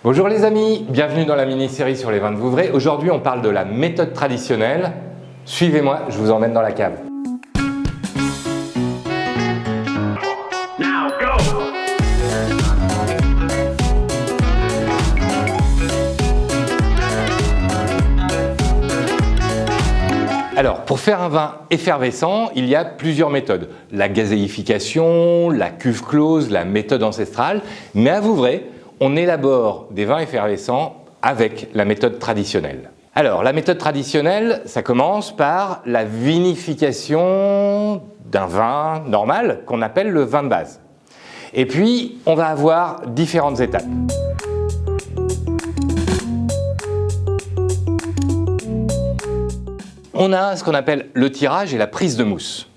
Bonjour les amis, bienvenue dans la mini-série sur les vins de Vouvray. Aujourd'hui on parle de la méthode traditionnelle. Suivez-moi, je vous emmène dans la cave. Alors, pour faire un vin effervescent, il y a plusieurs méthodes. La gazéification, la cuve close, la méthode ancestrale. Mais à Vouvray, on élabore des vins effervescents avec la méthode traditionnelle. Alors, la méthode traditionnelle, ça commence par la vinification d'un vin normal qu'on appelle le vin de base. Et puis, on va avoir différentes étapes. On a ce qu'on appelle le tirage et la prise de mousse.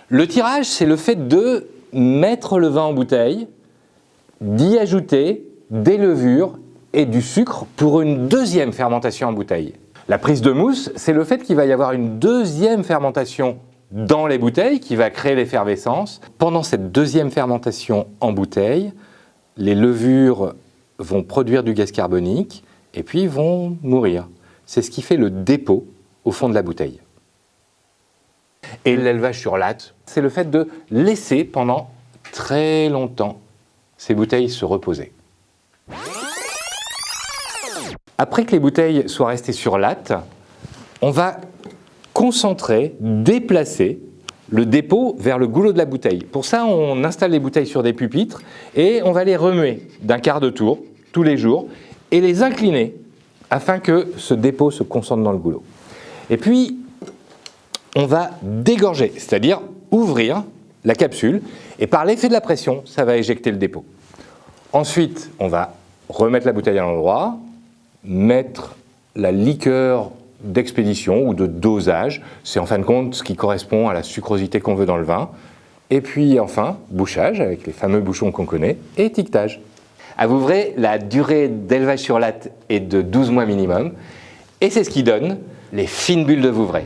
Le tirage, c'est le fait de mettre le vin en bouteille, d'y ajouter des levures et du sucre pour une deuxième fermentation en bouteille. La prise de mousse, c'est le fait qu'il va y avoir une deuxième fermentation dans les bouteilles qui va créer l'effervescence. Pendant cette deuxième fermentation en bouteille, les levures vont produire du gaz carbonique et puis vont mourir. C'est ce qui fait le dépôt au fond de la bouteille. Et l'élevage sur latte, c'est le fait de laisser pendant très longtemps ces bouteilles se reposer. Après que les bouteilles soient restées sur latte, on va concentrer, déplacer le dépôt vers le goulot de la bouteille. Pour ça, on installe les bouteilles sur des pupitres et on va les remuer d'un quart de tour tous les jours et les incliner afin que ce dépôt se concentre dans le goulot. Et puis, on va dégorger, c'est-à-dire ouvrir la capsule et par l'effet de la pression, ça va éjecter le dépôt. Ensuite, on va remettre la bouteille à l'endroit, mettre la liqueur d'expédition ou de dosage, c'est en fin de compte ce qui correspond à la sucrosité qu'on veut dans le vin. Et puis enfin, bouchage avec les fameux bouchons qu'on connaît et étiquetage. À Vouvray, la durée d'élevage sur latte est de 12 mois minimum et c'est ce qui donne les fines bulles de Vouvray.